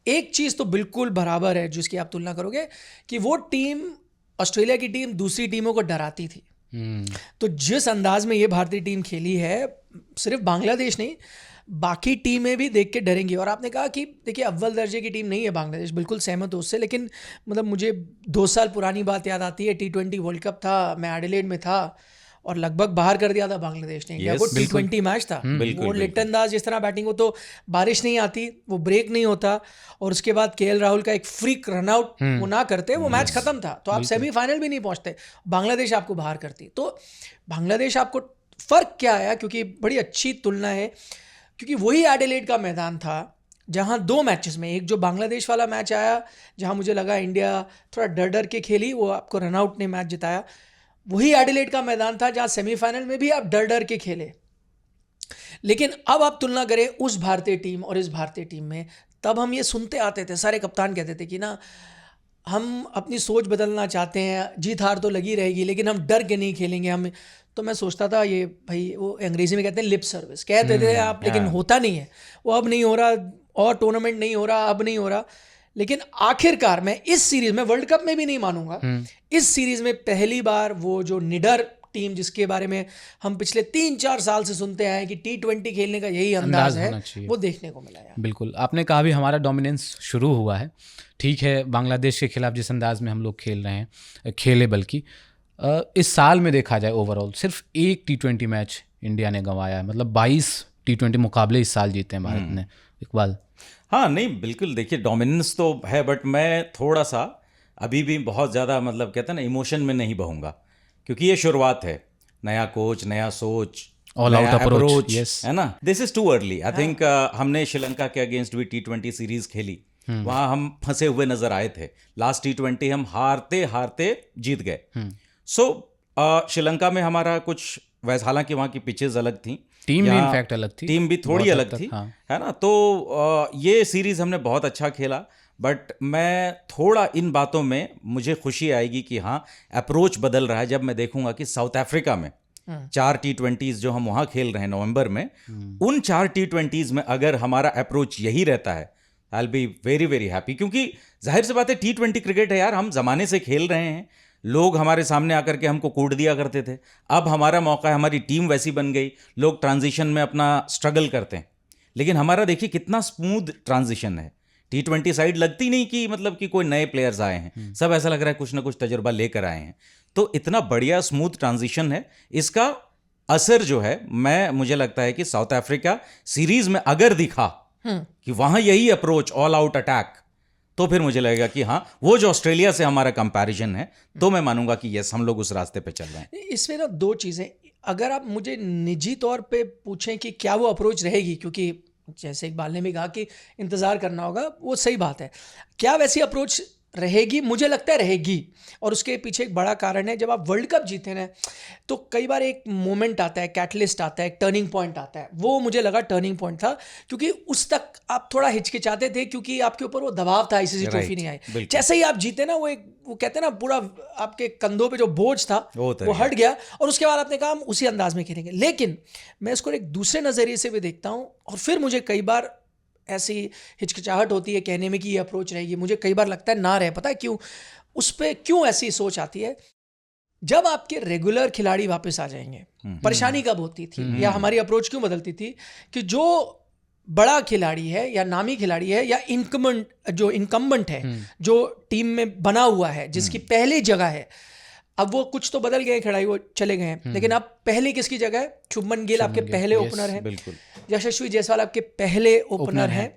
एक चीज़ तो बिल्कुल बराबर है जिसकी आप तुलना करोगे कि वो टीम, ऑस्ट्रेलिया की टीम दूसरी टीमों को डराती थी। तो जिस अंदाज में ये भारतीय टीम खेली है, सिर्फ बांग्लादेश नहीं, बाकी टीमें भी देख के डरेंगी। और आपने कहा कि देखिए अव्वल दर्जे की टीम नहीं है बांग्लादेश, बिल्कुल सहमत हूँ उससे, लेकिन मतलब मुझे 2 साल पुरानी बात याद आती है। T20 वर्ल्ड कप था, मैं एडिलेड में था और लगभग बाहर कर दिया था बांग्लादेश ने इंडिया को। T20 मैच था और लिटन दास जिस तरह बैटिंग हो, तो बारिश नहीं आती, वो ब्रेक नहीं होता, और उसके बाद KL राहुल का एक फ्रीक रनआउट वो ना करते, वो मैच खत्म था। तो आप सेमीफाइनल भी नहीं पहुंचते, बांग्लादेश आपको बाहर करती। तो बांग्लादेश आपको फर्क क्या आया, क्योंकि बड़ी अच्छी तुलना है, क्योंकि वही एडिलेड का मैदान था जहां 2 मैचेस में, एक जो बांग्लादेश वाला मैच आया जहां मुझे लगा इंडिया थोड़ा डर डर के खेली, वो आपको रनआउट ने मैच जिताया, वही एडिलेड का मैदान था जहां सेमीफाइनल में भी आप डर डर के खेले। लेकिन अब आप तुलना करें उस भारतीय टीम और इस भारतीय टीम में, तब हम ये सुनते आते थे, सारे कप्तान कहते थे कि ना हम अपनी सोच बदलना चाहते हैं, जीत हार तो लगी रहेगी लेकिन हम डर के नहीं खेलेंगे। हम तो मैं सोचता था ये भाई, वो अंग्रेजी में कहते हैं लिप सर्विस, कहते थे आप, लेकिन होता नहीं है। वो अब नहीं हो रहा, और टूर्नामेंट नहीं हो रहा, अब नहीं हो रहा। लेकिन आखिरकार मैं इस सीरीज में, वर्ल्ड कप में भी नहीं मानूंगा, इस सीरीज में पहली बार वो जो निडर टीम जिसके बारे में हम पिछले 3-4 साल से सुनते आए कि T20 खेलने का यही अंदाज है, वो देखने को मिला यार। बिल्कुल, आपने कहा भी हमारा डोमिनेंस शुरू हुआ है। ठीक है, बांग्लादेश के खिलाफ जिस अंदाज में हम लोग खेल रहे हैं, खेले, बल्कि इस साल में देखा जाए ओवरऑल सिर्फ एक T20 मैच इंडिया ने गंवाया है। मतलब 22 T20 मुकाबले इस साल जीते हैं भारत ने। इकबाल? हाँ, नहीं बिल्कुल, देखिए डोमिनेंस तो है, बट मैं थोड़ा सा अभी भी बहुत ज़्यादा, मतलब कहते हैं ना, इमोशन में नहीं बहूँगा, क्योंकि ये शुरुआत है, नया कोच, नया सोच, ऑल आउट अप्रोच, है ना। This is too early. I think हमने श्रीलंका के अगेंस्ट भी T20 सीरीज़ खेली, वहाँ हम फंसे हुए नज़र आए थे। लास्ट T20 हम हारते हारते जीत गए। सो श्रीलंका में हमारा कुछ वैसा, हालांकि वहाँ की पिचेज अलग थी, टीम भी इनफैक्ट अलग थी, टीम भी थोड़ी अलग थी, है ना। तो ये सीरीज़ हमने बहुत अच्छा खेला, बट मैं थोड़ा इन बातों में मुझे खुशी आएगी कि हाँ, अप्रोच बदल रहा है। जब मैं देखूंगा कि साउथ अफ्रीका में 4 T20s जो हम वहाँ खेल रहे हैं नवंबर में, उन 4 T20s में अगर हमारा अप्रोच यही रहता है, I will be very very happy. क्योंकि जाहिर सी बात है, T20 क्रिकेट है यार, हम ज़माने से खेल रहे हैं, लोग हमारे सामने आकर के हमको कूट दिया करते थे, अब हमारा मौका है, हमारी टीम वैसी बन गई, लोग ट्रांजिशन में अपना स्ट्रगल करते हैं, लेकिन हमारा देखिए कितना स्मूथ ट्रांजिशन है। T20 साइड लगती नहीं कि मतलब कि कोई नए प्लेयर्स आए हैं, सब ऐसा लग रहा है कुछ ना कुछ तजुर्बा लेकर आए हैं। तो इतना बढ़िया स्मूथ ट्रांजिशन है, इसका असर जो है, मुझे लगता है कि साउथ अफ्रीका सीरीज में अगर दिखा कि वहां यही अप्रोच, ऑल आउट अटैक, तो फिर मुझे लगेगा कि हाँ, वो जो ऑस्ट्रेलिया से हमारा कंपैरिजन है, तो मैं मानूंगा कि यस, हम लोग उस रास्ते पे चल रहे हैं। इसमें ना 2 चीज़ें, अगर आप मुझे निजी तौर पे पूछें कि क्या वो अप्रोच रहेगी, क्योंकि जैसे इकबाल ने भी कहा कि इंतज़ार करना होगा, वो सही बात है। क्या वैसी अप्रोच रहेगी? मुझे लगता है रहेगी, और उसके पीछे एक बड़ा कारण है, जब आप वर्ल्ड कप जीते ना, तो कई बार एक मोमेंट आता है, कैटलिस्ट आता है, एक टर्निंग पॉइंट आता है। वो मुझे लगा टर्निंग पॉइंट था, क्योंकि उस तक आप थोड़ा हिचकिचाते थे, क्योंकि आपके ऊपर वो दबाव था, ICC ट्रॉफी नहीं आई। जैसे ही आप जीते ना, वो कहते हैं ना, पूरा आपके कंधों पे जो बोझ था वो हट गया, और उसके बाद आपने कहा हम उसी अंदाज में खेलेंगे। लेकिन मैं इसको एक दूसरे नज़रिए से भी देखता हूँ, और फिर मुझे कई बार ऐसी हिचकिचाहट होती है कहने में कि ये अप्रोच रहेगी। मुझे कई बार लगता है ना रहे, पता है क्यों? उस पर क्यों ऐसी सोच आती है? जब आपके रेगुलर खिलाड़ी वापस आ जाएंगे, परेशानी कब होती थी, या हमारी अप्रोच क्यों बदलती थी, कि जो बड़ा खिलाड़ी है या नामी खिलाड़ी है या इनकम्बेंट है, जो टीम में बना हुआ है, जिसकी पहली जगह है, अब वो कुछ तो बदल गए खिलाड़ी, वो चले गए हैं, लेकिन अब पहले किसकी जगह है? शुभमन गिल आपके पहले ओपनर हैं, यशस्वी जायसवाल आपके पहले ओपनर हैं।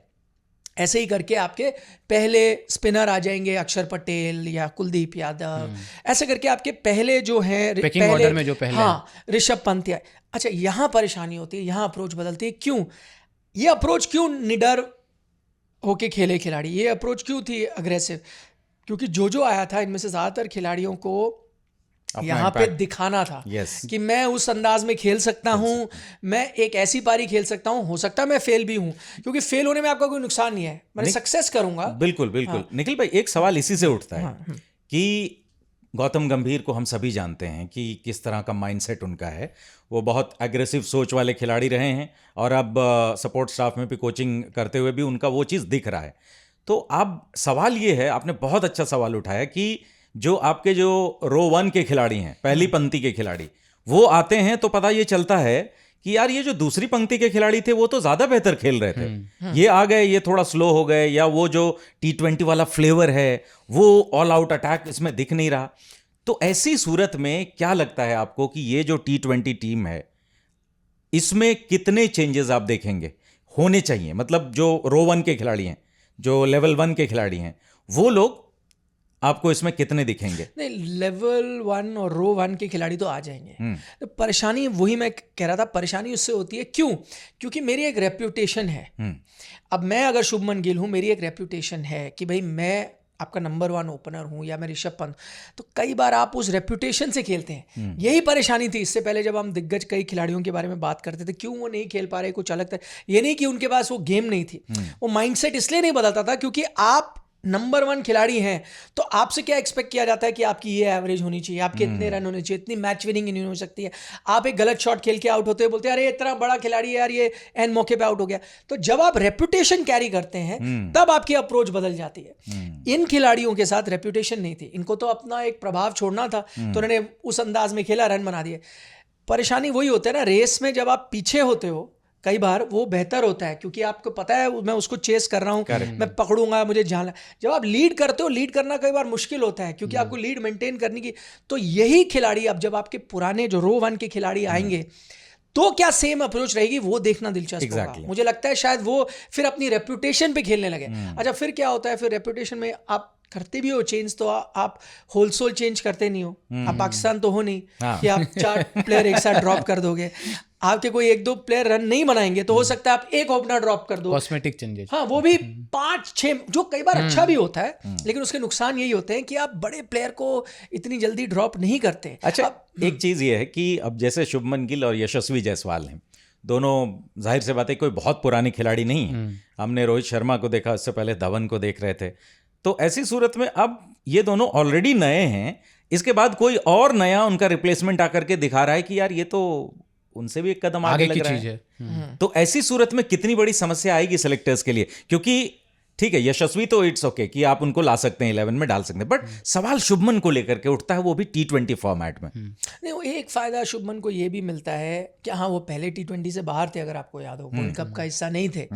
ऐसे ही करके आपके पहले स्पिनर आ जाएंगे, अक्षर पटेल या कुलदीप यादव, ऐसे करके आपके पहले जो हैं, पेकिंग ऑर्डर में जो पहले, हाँ, ऋषभ पंत। अच्छा, यहाँ परेशानी होती है, यहाँ अप्रोच बदलती है। क्यों ये अप्रोच, क्यों निडर होके खेले खिलाड़ी, ये अप्रोच क्यों थी अग्रेसिव? क्योंकि जो आया था, इनमें से ज़्यादातर खिलाड़ियों को यहाँ पे दिखाना था कि मैं उस अंदाज में खेल सकता हूँ, मैं एक ऐसी पारी खेल सकता हूँ, हो सकता है मैं फेल भी हूँ, क्योंकि फेल होने में आपका कोई नुकसान नहीं है, मैं सक्सेस करूंगा। बिल्कुल बिल्कुल। हाँ। निखिल भाई, एक सवाल इसी से उठता है कि गौतम गंभीर को हम सभी जानते हैं कि किस तरह का माइंडसेट उनका है, वो बहुत एग्रेसिव सोच वाले खिलाड़ी रहे हैं, और अब सपोर्ट स्टाफ में भी कोचिंग करते हुए भी उनका वो चीज़ दिख रहा है। तो अब सवाल ये है, आपने बहुत अच्छा सवाल उठाया कि जो आपके जो रो 1 के खिलाड़ी हैं, पहली पंक्ति के खिलाड़ी, वो आते हैं तो पता ये चलता है कि यार ये जो दूसरी पंक्ति के खिलाड़ी थे वो तो ज्यादा बेहतर खेल रहे थे, ये आ गए, ये थोड़ा स्लो हो गए, या वो जो T20 वाला फ्लेवर है वो ऑल आउट अटैक इसमें दिख नहीं रहा। तो ऐसी सूरत में क्या लगता है आपको कि ये जो T20 टीम है इसमें कितने चेंजेस आप देखेंगे होने चाहिए? मतलब जो रो 1 के खिलाड़ी हैं, जो लेवल 1 के खिलाड़ी हैं, वो लोग आपको इसमें कितने दिखेंगे? नहीं, लेवल 1 और रो 1 के खिलाड़ी तो आ जाएंगे। तो परेशानी वही मैं कह रहा था, परेशानी उससे होती है क्यों? क्योंकि मेरी एक रेप्यूटेशन है। अब मैं अगर शुभमन गिल हूँ, मेरी एक रेप्यूटेशन है कि भाई मैं आपका नंबर 1 ओपनर हूँ या मैं ऋषभ पंत, तो कई बार आप उस रेप्यूटेशन से खेलते हैं। यही परेशानी थी इससे पहले जब हम दिग्गज कई खिलाड़ियों के बारे में बात करते थे, क्यों वो नहीं खेल पा रहे, कुछ अलग था। ये नहीं कि उनके पास वो गेम नहीं थी, वो माइंडसेट इसलिए नहीं बदलता था क्योंकि आप नंबर 1 खिलाड़ी हैं, तो आपसे क्या एक्सपेक्ट किया जाता है कि आपकी ये एवरेज होनी चाहिए, आपके इतने रन होने चाहिए, इतनी मैच विनिंग नहीं हो सकती है। आप एक गलत शॉट खेल के आउट होते हैं, बोलते हैं अरे इतना बड़ा खिलाड़ी है यार, ये एन मौके पे आउट हो गया। तो जब आप रेप्यूटेशन कैरी करते हैं तब आपकी अप्रोच बदल जाती है। इन खिलाड़ियों के साथ रेप्यूटेशन नहीं थी, इनको तो अपना एक प्रभाव छोड़ना था, तो उन्होंने उस अंदाज में खेला, रन बना दिए। परेशानी वही होता है ना, रेस में जब आप पीछे होते हो कई बार वो बेहतर होता है क्योंकि आपको पता है मैं उसको चेस कर रहा हूँ, मैं पकड़ूंगा, मुझे जाना। जब आप लीड करते हो, लीड करना कई बार मुश्किल होता है क्योंकि आपको लीड मेंटेन करने की। तो यही खिलाड़ी अब जब आपके पुराने जो रो 1 के खिलाड़ी आएंगे तो क्या सेम अप्रोच रहेगी, वो देखना दिलचस्प होगा। मुझे लगता है शायद वो फिर अपनी रेप्यूटेशन पे खेलने लगे। अच्छा, फिर क्या होता है, फिर रेप्यूटेशन में आप करते भी हो चेंज, तो आप होलसेल चेंज करते नहीं हो। आप पाकिस्तान तो हो नहीं कि आप 4 प्लेयर एक साथ ड्रॉप कर दोगे। आपके कोई 1-2 प्लेयर रन नहीं बनाएंगे तो हो सकता है आप एक ओपनर ड्रॉप कर दो, कॉस्मेटिक चेंजेस। हाँ, वो भी 5-6, जो कई बार अच्छा भी होता है, लेकिन उसके नुकसान यही होते हैं कि आप बड़े प्लेयर को इतनी जल्दी ड्रॉप नहीं करते। अच्छा, एक चीज ये है कि अब जैसे शुभमन गिल और यशस्वी जायसवाल हैं, दोनों जाहिर से बात है कोई बहुत पुराने खिलाड़ी नहीं है। हमने रोहित शर्मा को देखा, उससे पहले धवन को देख रहे थे। तो ऐसी सूरत में अब ये दोनों ऑलरेडी नए हैं, इसके बाद कोई और नया उनका रिप्लेसमेंट आकर के दिखा रहा है कि यार ये तो उनसे भी एक कदम आगे लग रहा है। तो ऐसी सूरत में कितनी बड़ी समस्या आएगी सिलेक्टर्स के लिए? क्योंकि ठीक है, यशस्वी तो इट्स ओके कि आप उनको ला सकते हैं, 11 में डाल सकते हैं, बट सवाल शुभमन को लेकर के उठता है, वो भी T20 फॉर्मेट में। नहीं, वो एक फायदा शुभमन को ये भी मिलता है कि हाँ, वो पहले T20 से बाहर थे, अगर आपको याद हो, वर्ल्ड कप का हिस्सा नहीं थे।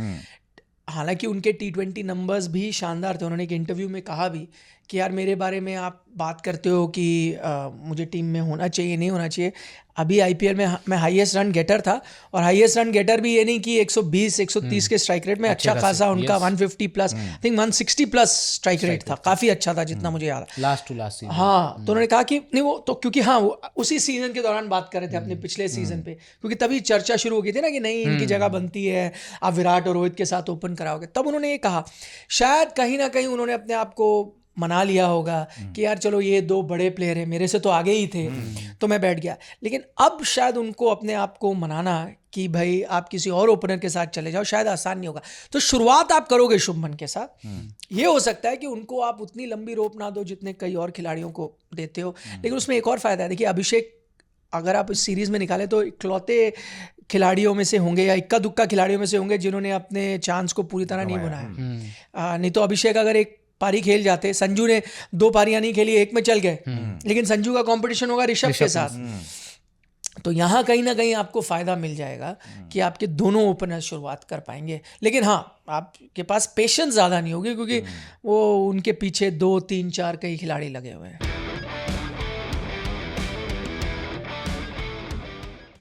हालांकि उनके T20 नंबर्स भी शानदार थे। उन्होंने एक इंटरव्यू में कहा भी कि यार मेरे बारे में आप बात करते हो कि मुझे टीम में होना चाहिए, नहीं होना चाहिए। अभी IPL में मैं हाईएस्ट रन गेटर था, और हाईएस्ट रन गेटर भी ये नहीं कि 120-130 के स्ट्राइक रेट में, अच्छा खासा उनका 150 plus, I think 160 plus strike rate था, काफ़ी अच्छा था जितना मुझे याद है, लास्ट टू लास्ट सीजन। हाँ, तो उन्होंने कहा कि नहीं, वो तो क्योंकि हाँ, वो उसी सीजन के दौरान बात कर रहे थे अपने पिछले सीजन पे, क्योंकि तभी चर्चा शुरू हो गई थी ना कि नहीं, इनकी जगह बनती है, आप विराट और रोहित के साथ ओपन कराओगे। तब उन्होंने ये कहा, शायद कहीं ना कहीं उन्होंने अपने आप को मना लिया होगा कि यार चलो ये 2 बड़े प्लेयर हैं, मेरे से तो आगे ही थे, तो मैं बैठ गया। लेकिन अब शायद उनको अपने आप को मनाना कि भाई आप किसी और ओपनर के साथ चले जाओ, शायद आसान नहीं होगा। तो शुरुआत आप करोगे शुभमन के साथ, ये हो सकता है कि उनको आप उतनी लंबी रोप ना दो जितने कई और खिलाड़ियों को देते हो। लेकिन उसमें एक और फायदा है, देखिए अभिषेक अगर आप इस सीरीज में निकालें तो इकलौते खिलाड़ियों में से होंगे या इक्का दुक्का खिलाड़ियों में से होंगे जिन्होंने अपने चांस को पूरी तरह नहीं बनाया। नहीं तो अभिषेक अगर एक पारी खेल जाते, संजू ने 2 पारियां नहीं खेली, 1 में चल गए, लेकिन संजू का कंपटीशन होगा ऋषभ के साथ। तो यहाँ कहीं ना कहीं आपको फायदा मिल जाएगा कि आपके दोनों ओपनर शुरुआत कर पाएंगे। लेकिन हाँ, आपके पास पेशेंस ज़्यादा नहीं होगी क्योंकि वो उनके पीछे 2-3-4 कई खिलाड़ी लगे हुए हैं।